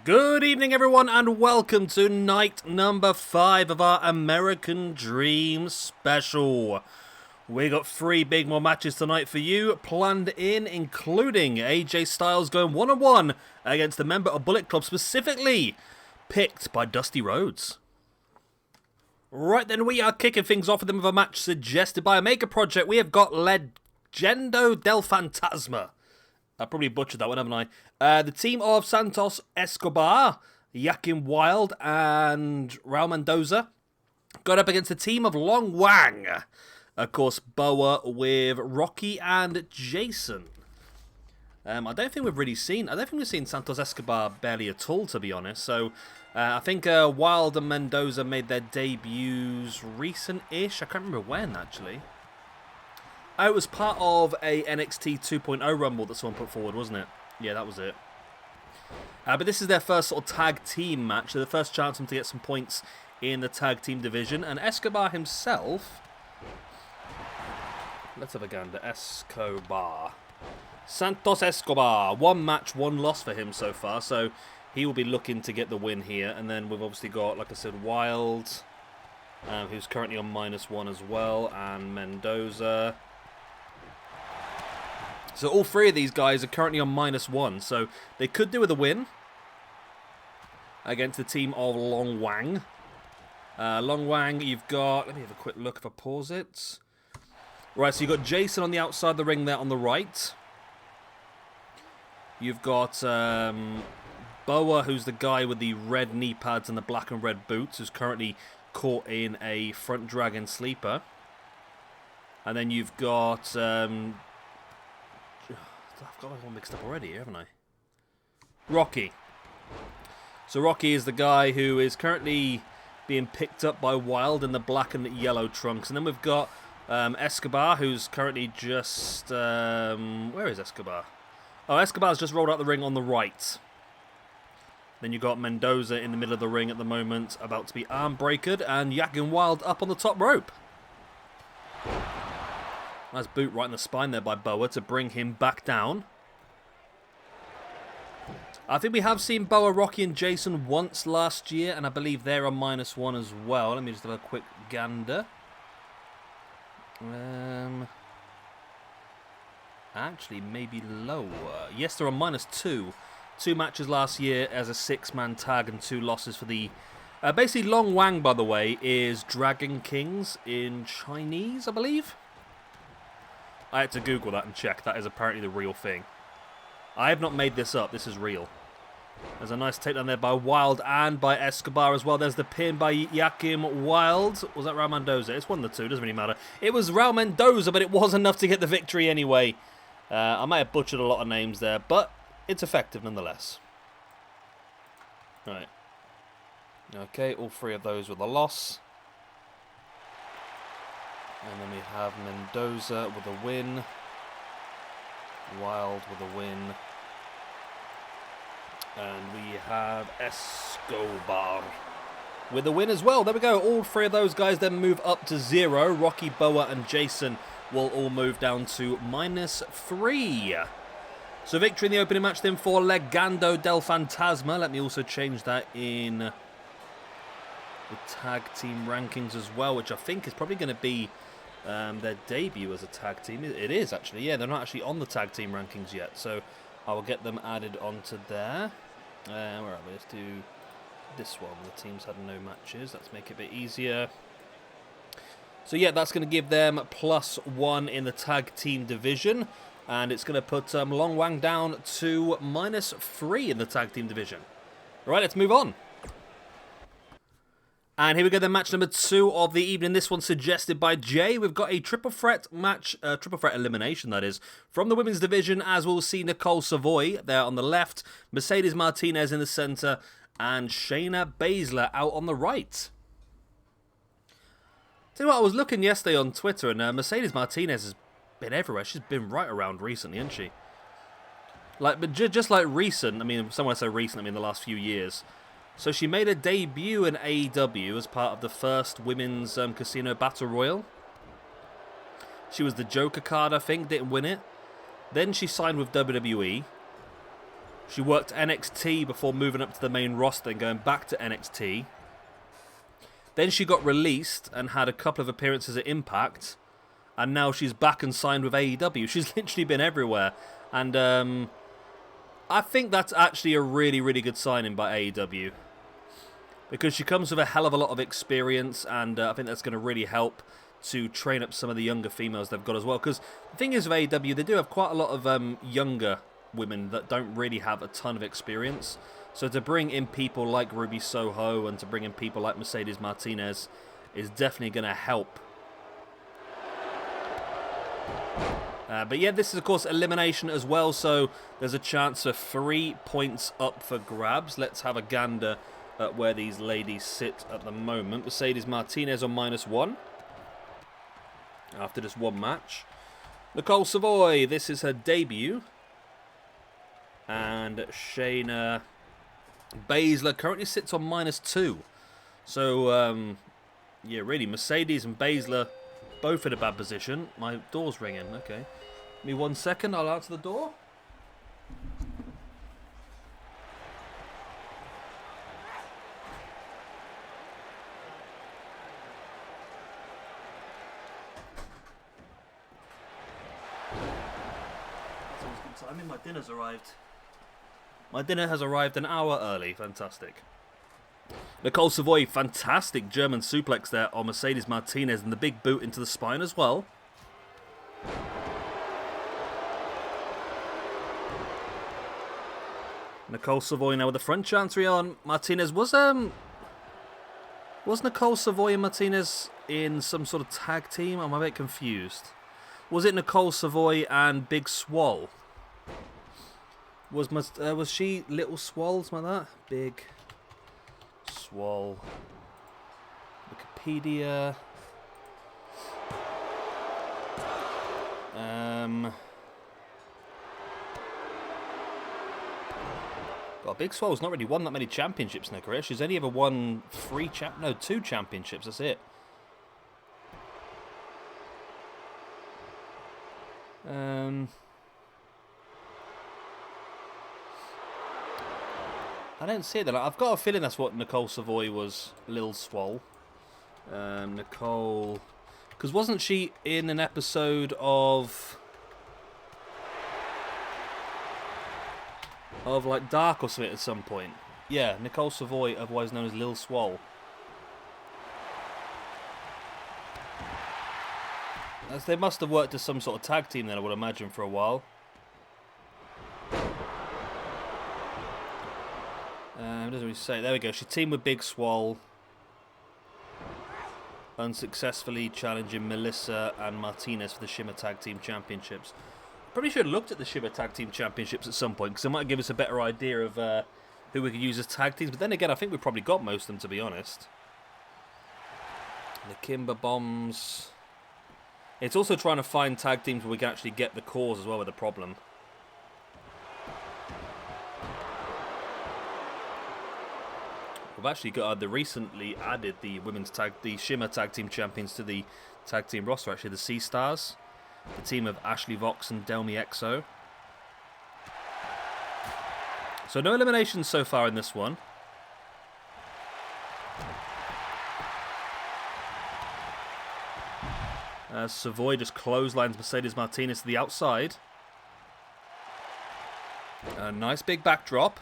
Good evening, everyone, and welcome to night number 5 of our American Dream special. We got 3 big more matches tonight for you planned in, including AJ Styles going one-on-one against a member of Bullet Club, specifically picked by Dusty Rhodes. Right then, we are kicking things off with them with a match suggested by a Maker Project. We have got Legendo del Fantasma. I probably butchered that one, haven't I? The team of Santos Escobar, Joaquin Wilde, and Raul Mendoza got up against the team of Longwang. Of course, Boa with Rocky and Jason. I don't think we've seen Santos Escobar barely at all, to be honest. So I think Wilde and Mendoza made their debuts recent-ish. I can't remember when, actually. Oh, it was part of a NXT 2.0 Rumble that someone put forward, wasn't it? Yeah, that was it. But this is their first sort of tag team match. So the first chance for them to get some points in the tag team division. And Escobar himself... Let's have a gander. Escobar. Santos Escobar. 1 match, 1 loss for him so far. So he will be looking to get the win here. And then we've obviously got, like I said, Wilde, who's currently on -1 as well. And Mendoza. So all 3 of these guys are currently on -1, so they could do with a win against the team of Longwang. Longwang, you've got... Let me have a quick look if I pause it. Right, so you've got Jason on the outside of the ring there on the right. You've got Boa, who's the guy with the red knee pads and the black and red boots, who's currently caught in a front dragon sleeper. And then you've got... I've got one mixed up already, haven't I? Rocky. So Rocky is the guy who is currently being picked up by Wilde in the black and yellow trunks. And then we've got Escobar, who's currently just... where is Escobar? Oh, Escobar's just rolled out the ring on the right. Then you've got Mendoza in the middle of the ring at the moment, about to be arm breakered, and Joaquin Wilde up on the top rope. Nice boot right in the spine there by Boa to bring him back down. I think we have seen Boa, Rocky and Jason once last year, and I believe they're on -1 as well. Let me just have a quick gander. Actually, maybe lower. Yes, they're on -2. 2 matches last year as a 6-man tag and 2 losses for the... basically, Longwang, by the way, is Dragon Kings in Chinese, I believe. I had to Google that and check. That is apparently the real thing. I have not made this up. This is real. There's a nice takedown there by Wilde and by Escobar as well. There's the pin by Joaquin Wilde. Was that Raul Mendoza? It's one of the two. Doesn't really matter. It was Raul Mendoza, but it was enough to get the victory anyway. I might have butchered a lot of names there, but it's effective nonetheless. Right. Okay, all 3 of those with a loss. And then we have Mendoza with a win. Wilde with a win. And we have Escobar with a win as well. There we go. All 3 of those guys then move up to 0. Rocky, Boa and Jason will all move down to -3. So victory in the opening match then for Legendo del Fantasma. Let me also change that in the tag team rankings as well, which I think is probably going to be their debut as a tag team. It is actually, yeah, they're not actually on the tag team rankings yet, so I will get them added onto there. Where are we? Let's do this one. The teams had no matches. Let's make it a bit easier. So yeah, that's going to give them +1 in the tag team division, and it's going to put Longwang down to -3 in the tag team division. All right, let's move on. And here we go, then match number 2 of the evening. This one suggested by Jay. We've got a triple threat match, triple threat elimination, that is, from the women's division, as we'll see Nicole Savoy there on the left, Mercerdes Martinez in the center, and Shayna Baszler out on the right. Tell you what, I was looking yesterday on Twitter, and Mercerdes Martinez has been everywhere. She's been right around recently, hasn't she? But just like recent, I mean, someone I say recent, I mean the last few years. So she made a debut in AEW as part of the first women's casino battle royal. She was the Joker card, I think, didn't win it. Then she signed with WWE. She worked NXT before moving up to the main roster and going back to NXT. Then she got released and had a couple of appearances at Impact. And now she's back and signed with AEW. She's literally been everywhere. And I think that's actually a really, really good signing by AEW. Because she comes with a hell of a lot of experience. And I think that's going to really help to train up some of the younger females they've got as well. Because the thing is with AEW, they do have quite a lot of younger women that don't really have a ton of experience. So to bring in people like Ruby Soho and to bring in people like Mercedes Martinez is definitely going to help. But yeah, this is of course elimination as well, so there's a chance for 3 points up for grabs. Let's have a gander at where these ladies sit at the moment. Mercedes Martinez on -1 after just one match. Nicole Savoy, this is her debut. And Shayna Baszler currently sits on -2. So, yeah, really, Mercedes and Baszler both in a bad position. My door's ringing, okay. Give me 1 second, I'll answer the door. Sounds good timing, my dinner's arrived. My dinner has arrived an hour early. Fantastic. Nicole Savoy, fantastic German suplex there on Mercedes Martinez and the big boot into the spine as well. Nicole Savoy now with the front chancery on. Martinez was Nicole Savoy and Martinez in some sort of tag team? I'm a bit confused. Was it Nicole Savoy and Big Swole? Was she Little Swole, something like that? Big Swole. Wikipedia. God, Big Swole's not really won that many championships in her career. She's only ever won 2 championships. That's it. I don't see it. I've got a feeling that's what Nicole Savoy was, Lil Swole. Nicole... Because wasn't she in an episode of like Dark or something at some point? Yeah, Nicole Savoy, otherwise known as Lil Swole. As they must have worked as some sort of tag team then, I would imagine, for a while. It doesn't really say. There we go. She teamed with Big Swole. Unsuccessfully challenging Melissa and Martinez for the Shimmer Tag Team Championships. Probably should have looked at the Shimmer Tag Team Championships at some point, because it might give us a better idea of who we could use as tag teams. But then again, I think we've probably got most of them, to be honest. The Kimber Bombs. It's also trying to find tag teams where we can actually get the cause as well with the problem. We've actually got recently added the the Shimmer Tag Team Champions to the tag team roster. Actually, the Sea Stars, the team of Ashley Vox and Delmi Exo. So no eliminations so far in this one. Savoy just clotheslines Mercedes Martinez to the outside. A nice big backdrop.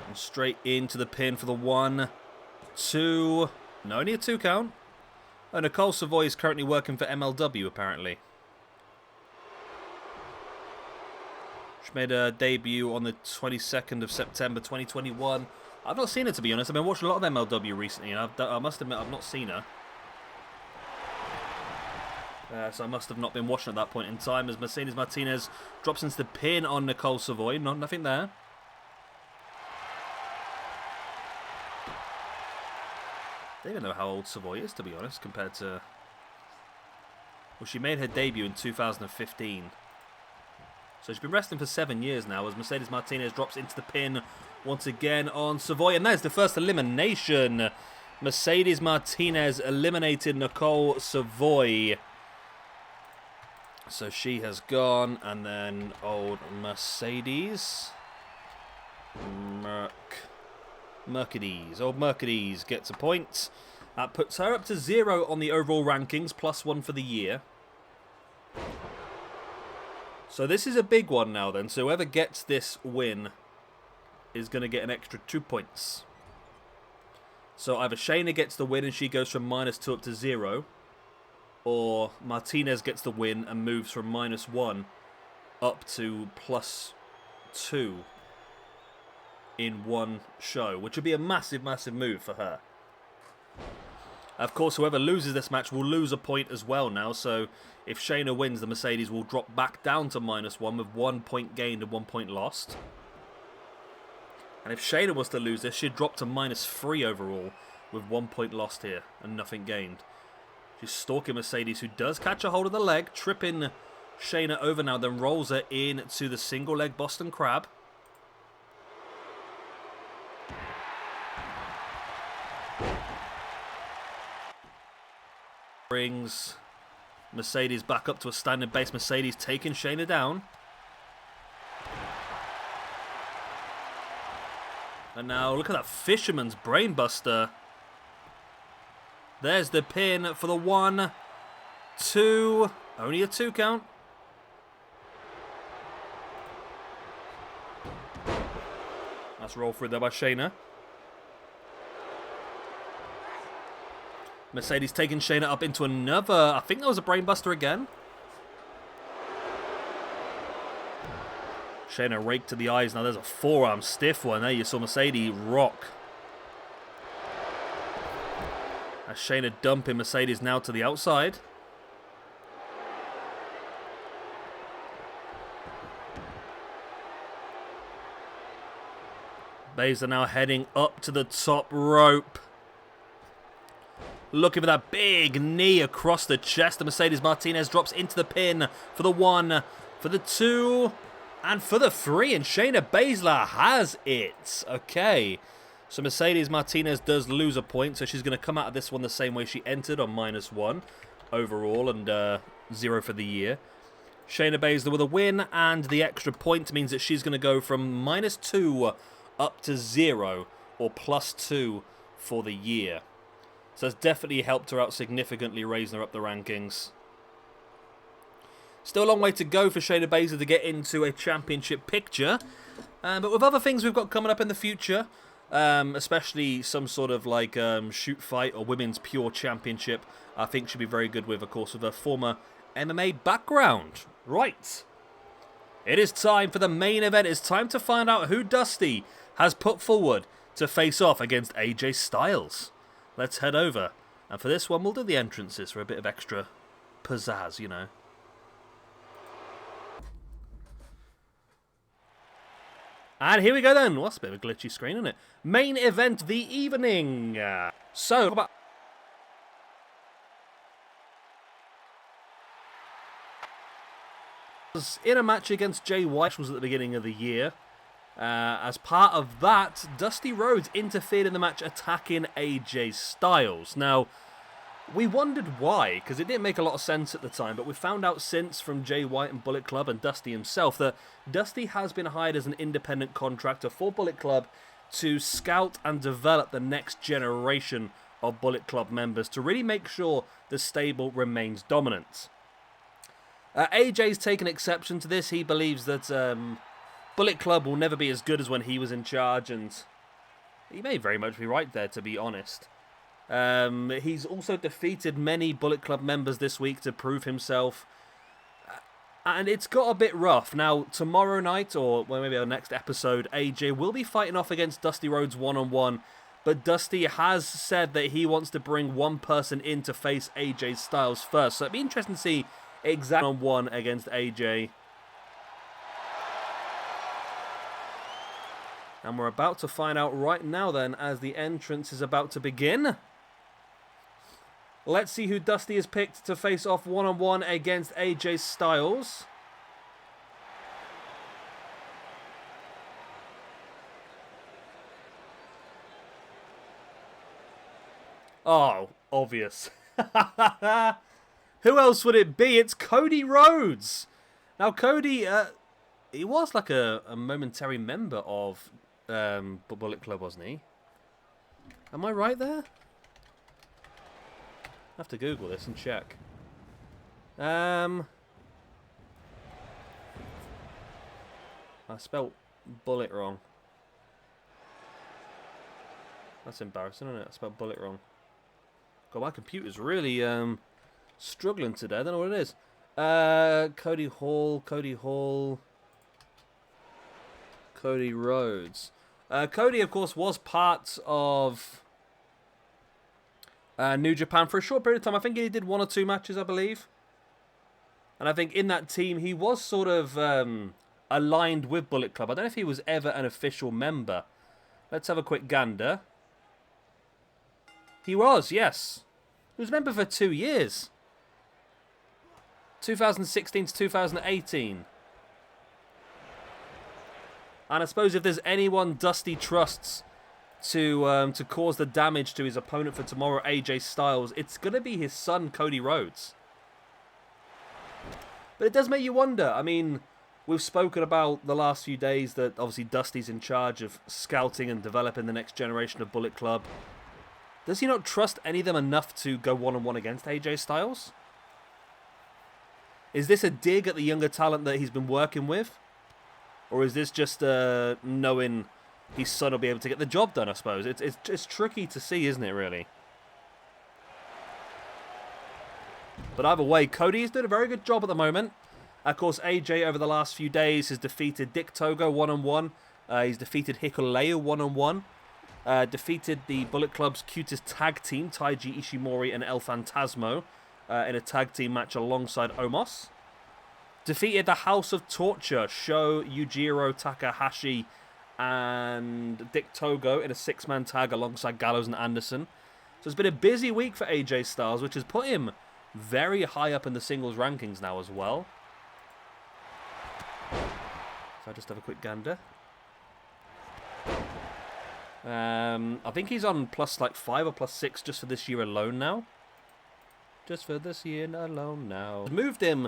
And straight into the pin for the 1, 2. No, only a 2 count. And Nicole Savoy is currently working for MLW, apparently. She made her debut on the 22nd of September 2021. I've not seen her, to be honest. I've been watching a lot of MLW recently, and I must admit I've not seen her. So I must have not been watching at that point in time, as Mercedes Martinez drops into the pin on Nicole Savoy. Nothing there. I don't even know how old Savoy is, to be honest, compared to... Well, she made her debut in 2015. So she's been wrestling for 7 years now, as Mercedes Martinez drops into the pin once again on Savoy. And that is the first elimination. Mercedes Martinez eliminated Nicole Savoy. So she has gone, and then old Mercedes. Mercedes. Old Mercedes gets a point. That puts her up to 0 on the overall rankings, +1 for the year. So this is a big one now then. So whoever gets this win is going to get an extra 2 points. So either Shayna gets the win and she goes from -2 up to 0. Or Martinez gets the win and moves from -1 up to +2 in one show. Which would be a massive, massive move for her. Of course, whoever loses this match will lose a point as well now. So if Shayna wins, the Mercedes will drop back down to -1 with 1 point gained and 1 point lost. And if Shayna was to lose this, she'd drop to -3 overall with 1 point lost here and nothing gained. She's stalking Mercedes, who does catch a hold of the leg, tripping Shayna over now, then rolls her into the single leg Boston Crab. Brings Mercedes back up to a standing base. Mercedes taking Shayna down. And now look at that fisherman's brainbuster. There's the pin for the 1, 2. Only a 2 count. That's roll through there by Shayna. Mercedes taking Shayna up into another. I think that was a brainbuster again. Shayna raked to the eyes. Now there's a forearm stiff one. There you saw Mercedes rock. As Shayna dumping Mercedes now to the outside. Baszler now heading up to the top rope. Looking for that big knee across the chest. The Mercedes Martinez drops into the pin for the 1, for the 2, and for the 3. And Shayna Baszler has it. Okay. So Mercedes Martinez does lose a point. So she's going to come out of this one the same way she entered on -1 overall and 0 for the year. Shayna Baszler with a win. And the extra point means that she's going to go from -2 up to 0 or +2 for the year. So it's definitely helped her out significantly, raising her up the rankings. Still a long way to go for Shayna Baszler to get into a championship picture. But with other things we've got coming up in the future, especially some sort of like shoot fight or women's pure championship, I think she'll be very good with, of course, with her former MMA background. Right. It is time for the main event. It's time to find out who Dusty has put forward to face off against AJ Styles. Let's head over. And for this one, we'll do the entrances for a bit of extra pizzazz, you know. And here we go then. Well, that's a bit of a glitchy screen, isn't it? Main event of the evening. So, in a match against Jay White, which was at the beginning of the year. As part of that, Dusty Rhodes interfered in the match, attacking AJ Styles. Now, we wondered why, because it didn't make a lot of sense at the time, but we found out since from Jay White and Bullet Club and Dusty himself that Dusty has been hired as an independent contractor for Bullet Club to scout and develop the next generation of Bullet Club members to really make sure the stable remains dominant. AJ's taken exception to this. He believes that Bullet Club will never be as good as when he was in charge, and he may very much be right there, to be honest. He's also defeated many Bullet Club members this week to prove himself, and it's got a bit rough. Now, tomorrow night, or well, maybe our next episode, AJ will be fighting off against Dusty Rhodes one-on-one, but Dusty has said that he wants to bring one person in to face AJ Styles first, so it'd be interesting to see exactly one against AJ. And we're about to find out right now then, as the entrance is about to begin. Let's see who Dusty has picked to face off one-on-one against AJ Styles. Oh, obvious. Who else would it be? It's Cody Rhodes. Now, Cody, he was like a momentary member of Bullet Club, wasn't he? Am I right there? I have to Google this and check. I spelt bullet wrong. That's embarrassing, isn't it? I spelled bullet wrong. God, my computer's really struggling today. I don't know what it is. Cody Hall, Cody Rhodes. Cody, of course, was part of New Japan for a short period of time. I think he did 1 or 2 matches, I believe. And I think in that team, he was sort of aligned with Bullet Club. I don't know if he was ever an official member. Let's have a quick gander. He was, yes. He was a member for 2 years. 2016 to 2018. And I suppose if there's anyone Dusty trusts to cause the damage to his opponent for tomorrow, AJ Styles, it's going to be his son, Cody Rhodes. But it does make you wonder. I mean, we've spoken about the last few days that obviously Dusty's in charge of scouting and developing the next generation of Bullet Club. Does he not trust any of them enough to go one-on-one against AJ Styles? Is this a dig at the younger talent that he's been working with? Or is this just knowing his son will be able to get the job done, I suppose? It's tricky to see, isn't it, really? But either way, Cody is doing a very good job at the moment. Of course, AJ over the last few days has defeated Dick Togo one-on-one. He's defeated Hikuleo one-on-one. Defeated the Bullet Club's cutest tag team, Taiji Ishimori and El Fantasmo, in a tag team match alongside Omos. Defeated the House of Torture, Sho, Yujiro Takahashi, and Dick Togo in a 6-man tag alongside Gallows and Anderson. So it's been a busy week for AJ Styles, which has put him very high up in the singles rankings now as well. So I just have a quick gander. I think he's on plus like 5 or plus 6 just for this year alone now. Just for this year alone now. Moved him.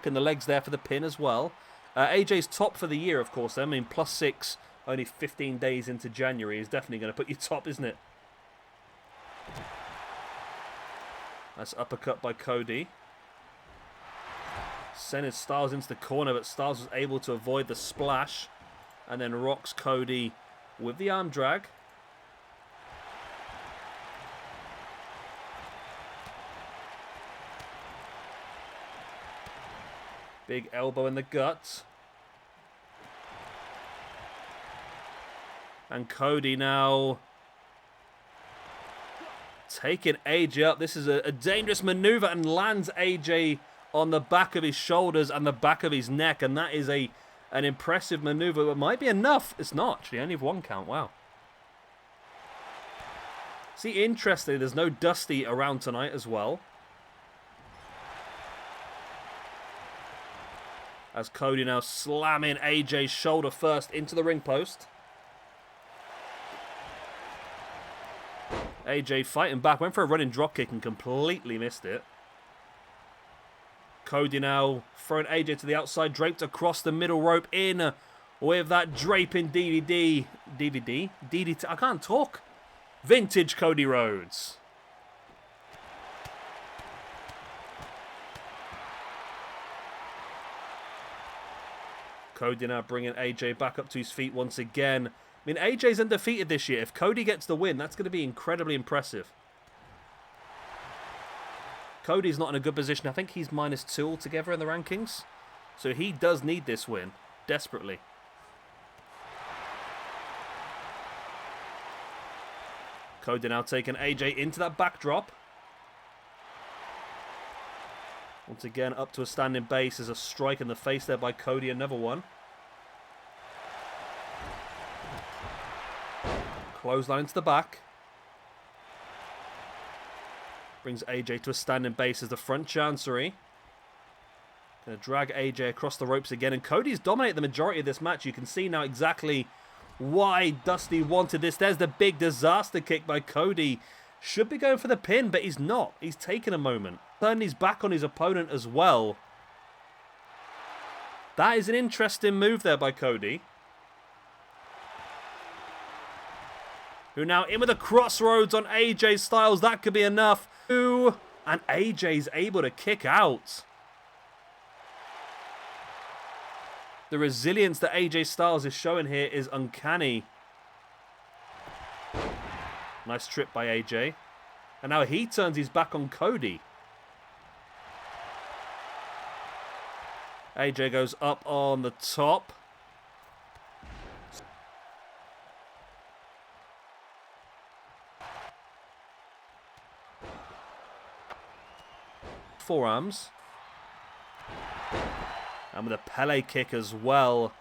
In the legs there for the pin as well. AJ's top for the year, of course. I mean, plus 6, only 15 days into January is definitely going to put you top, isn't it? That's uppercut by Cody. Sending Styles into the corner, but Styles was able to avoid the splash. And then rocks Cody with the arm drag. Big elbow in the gut. And Cody now taking AJ up. This is a dangerous maneuver and lands AJ on the back of his shoulders and the back of his neck. And that is an impressive maneuver. It might be enough. It's not, actually. Only 1 count. Wow. See, interestingly, there's no Dusty around tonight as well. As Cody now slamming AJ's shoulder first into the ring post. AJ fighting back. Went for a running dropkick and completely missed it. Cody now throwing AJ to the outside. Draped across the middle rope in with that draping DDT. I can't talk. Vintage Cody Rhodes. Cody now bringing AJ back up to his feet once again. I mean, AJ's undefeated this year. If Cody gets the win, that's going to be incredibly impressive. Cody's not in a good position. I think he's -2 altogether in the rankings. So he does need this win desperately. Cody now taking AJ into that backdrop. Once again, up to a standing base. There's a strike in the face there by Cody. Another one. Clothesline into the back. Brings AJ to a standing base as the front chancery. Going to drag AJ across the ropes again. And Cody's dominated the majority of this match. You can see now exactly why Dusty wanted this. There's the big disaster kick by Cody. Should be going for the pin, but he's not. He's taken a moment. Turned his back on his opponent as well. That is an interesting move there by Cody. Who now in with a crossroads on AJ Styles. That could be enough. And AJ's able to kick out. The resilience that AJ Styles is showing here is uncanny. Nice trip by AJ. And now he turns his back on Cody. AJ goes up on the top. Forearms. And with a Pele kick as well.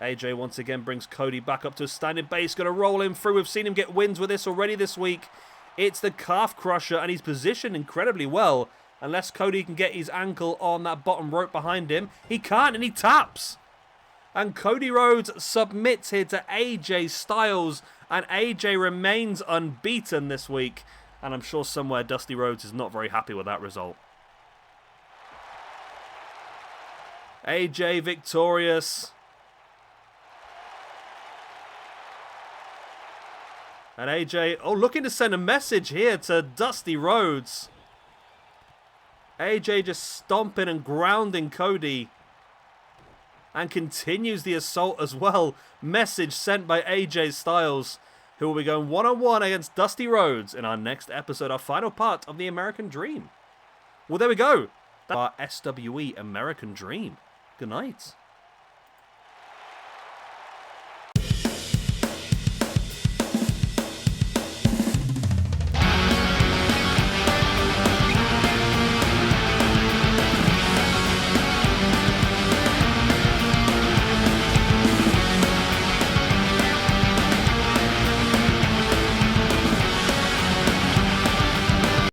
AJ once again brings Cody back up to a standing base. Going to roll him through. We've seen him get wins with this already this week. It's the calf crusher, and he's positioned incredibly well. Unless Cody can get his ankle on that bottom rope behind him. He can't, and he taps. And Cody Rhodes submits here to AJ Styles. And AJ remains unbeaten this week. And I'm sure somewhere Dusty Rhodes is not very happy with that result. AJ victorious. And AJ, looking to send a message here to Dusty Rhodes. AJ just stomping and grounding Cody. And continues the assault as well. Message sent by AJ Styles, who will be going one-on-one against Dusty Rhodes in our next episode, our final part of the American Dream. Well, there we go. That's our SWE American Dream. Good night.